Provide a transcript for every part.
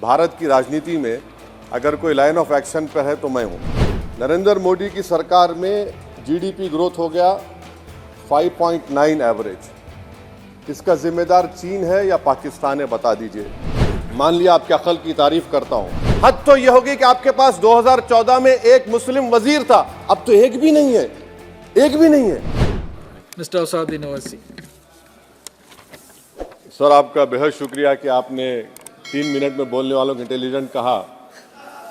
भारत की राजनीति में अगर कोई लाइन ऑफ एक्शन पर है तो मैं हूँ। नरेंद्र मोदी की सरकार में जीडीपी ग्रोथ हो गया 5.9 एवरेज। इसका जिम्मेदार चीन है या पाकिस्तान है, बता दीजिए। मान लिया आपके अकल की तारीफ करता हूँ। हद तो यह होगी कि आपके पास 2014 में एक मुस्लिम वजीर था, अब तो एक भी नहीं है, एक भी नहीं है। मिस्टर असदुद्दीन ओवैसी। सर, आपका बेहद शुक्रिया कि आपने 3 मिनट में बोलने वालों को इंटेलिजेंट कहा,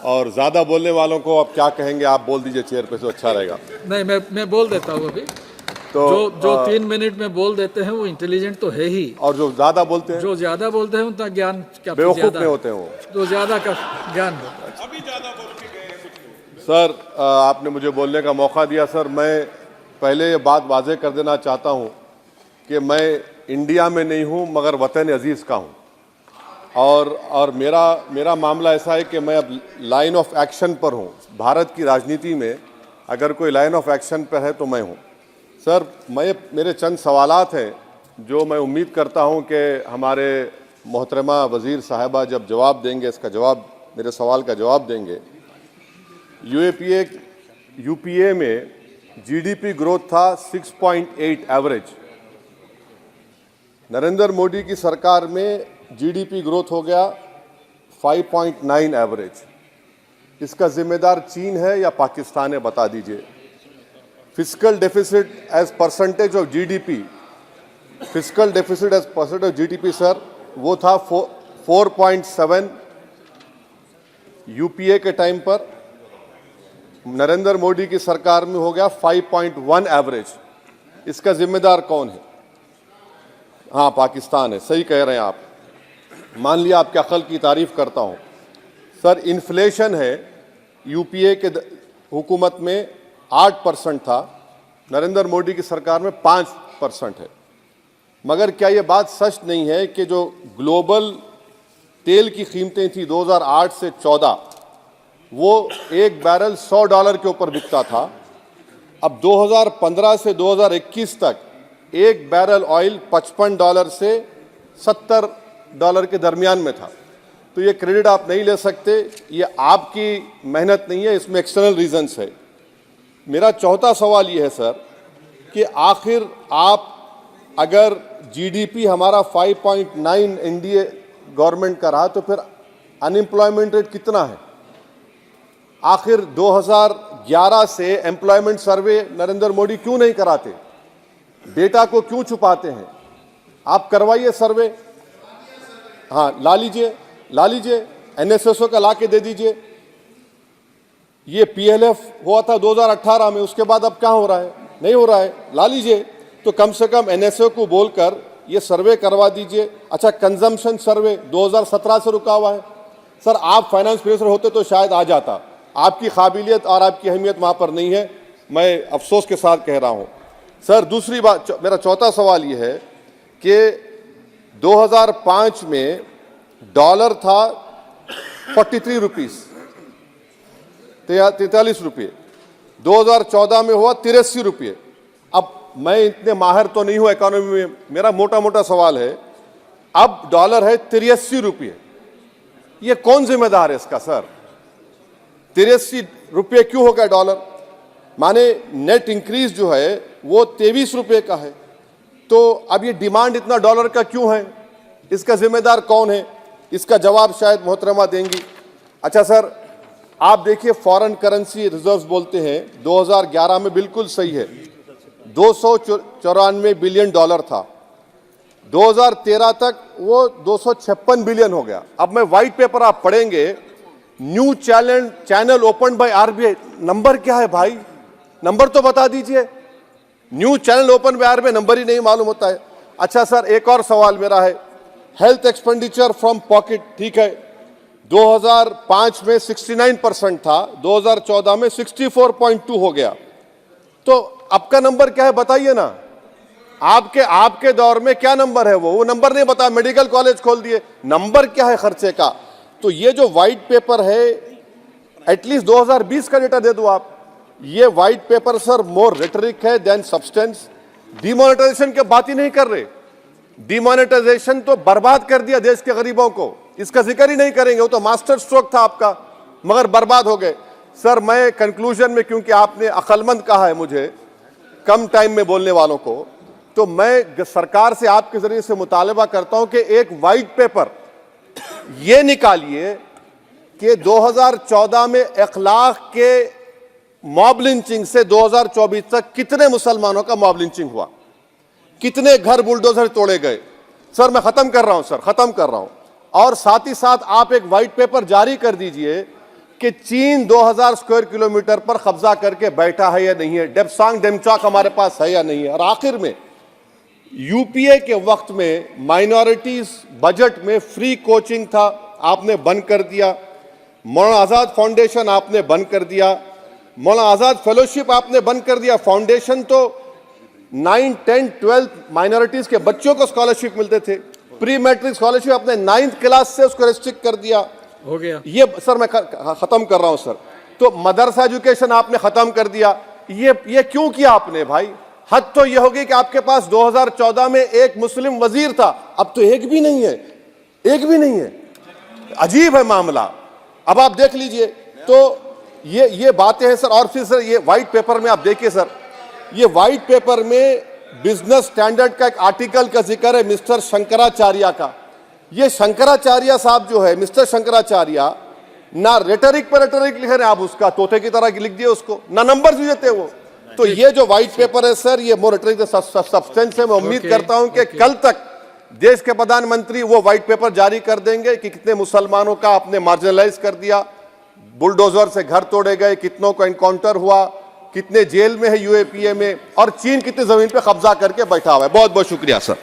और ज़्यादा बोलने वालों को अब क्या कहेंगे, आप बोल दीजिए चेयर पे, तो अच्छा रहेगा। नहीं, मैं बोल देता हूँ अभी। तो जो 3 मिनट में बोल देते हैं वो इंटेलिजेंट तो है ही, और जो ज़्यादा बोलते हैं, जो ज़्यादा बोलते हैं उनका ज्ञान क्या बेवकूफ़ नहीं होते हैं वो, तो ज़्यादा का ज्ञान होता है। सर, आपने मुझे बोलने का मौका दिया। सर, मैं पहले ये बात वाज़ेह कर देना चाहता हूँ कि मैं इंडिया में नहीं हूँ मगर वतन अजीज़ का हूँ, और मेरा मामला ऐसा है कि मैं अब लाइन ऑफ एक्शन पर हूँ। भारत की राजनीति में अगर कोई लाइन ऑफ एक्शन पर है तो मैं हूँ। सर, मेरे चंद सवालात हैं जो मैं उम्मीद करता हूँ कि हमारे मोहतरमा वज़ीर साहिबा जब जवाब देंगे, इसका जवाब, मेरे सवाल का जवाब देंगे। यूपीए में जीडीपी ग्रोथ था 6.8 एवरेज। नरेंद्र मोदी की सरकार में जीडीपी ग्रोथ हो गया 5.9 एवरेज। इसका जिम्मेदार चीन है या पाकिस्तान है, बता दीजिए। Fiscal deficit as percentage of GDP, fiscal deficit as percentage of GDP sir, वो था 4.7 यूपीए के टाइम पर। नरेंद्र मोदी की सरकार में हो गया 5.1 एवरेज। इसका जिम्मेदार कौन है? हाँ, पाकिस्तान है। सही कह रहे हैं आप। मान लिया आपके अकल की तारीफ करता हूँ। सर, इन्फ्लेशन है यूपीए के हुकूमत में 8% था, नरेंद्र मोदी की सरकार में 5% है। मगर क्या ये बात सच नहीं है कि जो ग्लोबल तेल की कीमतें थी 2008 से 14, वो एक बैरल $100 के ऊपर बिकता था। अब 2015 से 2021 तक एक बैरल ऑयल $55 से $70 के दरमियान में था। तो ये क्रेडिट आप नहीं ले सकते, ये आपकी मेहनत नहीं है, इसमें एक्सटर्नल रीजंस है। मेरा चौथा सवाल ये है सर कि आखिर आप, अगर जीडीपी हमारा 5.9 एनडीए गवर्नमेंट का रहा, तो फिर अनएम्प्लॉयमेंट रेट कितना है? आखिर 2011 से एम्प्लॉयमेंट सर्वे नरेंद्र मोदी क्यों नहीं कराते? डेटा को क्यों छुपाते हैं? आप करवाइए सर्वे। हाँ, ला लीजिए एनएसएसओ का ला के दे दीजिए। ये पीएलएफ हुआ था 2018 में, उसके बाद अब क्या हो रहा है? नहीं हो रहा है। ला लीजिए। तो कम से कम एनएसओ को बोलकर ये सर्वे करवा दीजिए। अच्छा, कंजम्पशन सर्वे 2017 से रुका हुआ है। सर, आप फाइनेंस मिनिस्टर होते तो शायद आ जाता। आपकी काबिलियत और आपकी अहमियत वहाँ पर नहीं है, मैं अफसोस के साथ कह रहा हूँ। सर, दूसरी बात, मेरा चौथा सवाल ये है कि 2005 में डॉलर था 43 रुपीस, 43 रुपये। 2014 में हुआ 83 रुपये। अब मैं इतने माहिर तो नहीं हूँ इकोनॉमी में, मेरा मोटा मोटा सवाल है, अब डॉलर है 83 रुपये। ये कौन जिम्मेदार है इसका सर? 83 रुपये क्यों हो गया डॉलर? माने नेट इंक्रीज जो है वो 23 रुपये का है। तो अब ये डिमांड इतना डॉलर का क्यों है? इसका जिम्मेदार कौन है? इसका जवाब शायद मोहतरमा देंगी। अच्छा सर, आप देखिए, फॉरेन करेंसी रिजर्व्स बोलते हैं 2011 में, बिल्कुल सही है, 294 बिलियन डॉलर था। 2013 तक वो 256 बिलियन हो गया। अब मैं व्हाइट पेपर आप पढ़ेंगे, new channel open by RBI. Number क्या है भाई? नंबर तो बता दीजिए। New channel open by RBI, number ही नहीं मालूम होता है। अच्छा सर, एक और सवाल मेरा है, हेल्थ एक्सपेंडिचर फ्रॉम पॉकेट, ठीक है, 2005 में 69% था, 2014 में 64.2 हो गया। तो अब का नंबर क्या है बताइए ना? आपके दौर में क्या नंबर है? वो नंबर नहीं बता, मेडिकल कॉलेज खोल दिए। नंबर क्या है खर्चे का? तो ये जो व्हाइट पेपर है, एटलीस्ट 2020 का डेटा दे दो आप। ये व्हाइट पेपर सर मोर रेटरिक है देन सब्सटेंस। डिमोनेटाइजेशन की बात ही नहीं कर रहे। डिमोनेटाइजेशन तो बर्बाद कर दिया देश के गरीबों को। इसका जिक्र ही नहीं करेंगे, वो तो मास्टर स्ट्रोक था आपका, मगर बर्बाद हो गए। सर मैं कंक्लूजन में, क्योंकि आपने अक्लमंद कहा है मुझे कम टाइम में बोलने वालों को, तो मैं सरकार से आपके जरिए से मुतालबा करता हूं कि एक वाइट पेपर ये निकालिए कि 2014 में इखलाक के मॉब लिंचिंग से 2024 तक कितने मुसलमानों का मॉब लिंचिंग हुआ, कितने घर बुलडोजर तोड़े गए। सर मैं खत्म कर रहा हूं सर, खत्म कर रहा हूं। और साथ ही साथ आप एक वाइट पेपर जारी कर दीजिए कि चीन 2000 स्क्वायर किलोमीटर पर कब्जा करके बैठा है या नहीं है, डेप्सांग डेमचॉक हमारे पास है या नहीं है। और आखिर में यूपीए के वक्त में माइनॉरिटीज बजट में फ्री कोचिंग था, आपने बंद कर दिया। मौलाना आज़ाद फाउंडेशन आपने बंद कर दिया, मौलाना आज़ाद फेलोशिप आपने बंद कर दिया। फाउंडेशन तो 9, 10, 12 माइनॉरिटीज के बच्चों को स्कॉलरशिप मिलते थे, प्री मैट्रिक स्कॉलरशिप आपने 9th क्लास से उसको रेस्ट्रिक्ट कर दिया। हो गया ये सर मैं खत्म कर रहा हूं सर। तो मदरसा एजुकेशन आपने खत्म कर दिया। ये क्यों किया आपने भाई? हद तो ये होगी कि आपके पास 2014 में एक मुस्लिम वजीर था, अब तो एक भी नहीं है, एक भी नहीं है। अजीब है मामला। अब आप देख लीजिए, तो ये बातें हैं सर। और फिर सर ये व्हाइट पेपर में आप देखिए सर, ये व्हाइट पेपर में बिजनेस स्टैंडर्ड का एक आर्टिकल का जिक्र है मिस्टर शंकराचार्य का। ये शंकराचार्य साहब जो है, मिस्टर शंकराचार्य, ना रेटरिक पर रेटरिक लिख रहे हैं आप, उसका तोते की तरह लिख दिए उसको, ना नंबर भी देते वो। तो ये जो व्हाइट पेपर है सर, ये मोर रेटरिक सब्सटेंस है। मैं उम्मीद करता हूं कि कल तक देश के प्रधानमंत्री वो व्हाइट पेपर जारी कर देंगे कि कितने मुसलमानों का आपने मार्जिनलाइज कर दिया, बुलडोजर से घर तोड़े गए, कितनों को एनकाउंटर हुआ, कितने जेल में है यूएपीए में, और चीन कितनी जमीन पे कब्जा करके बैठा हुआ है। बहुत बहुत शुक्रिया सर।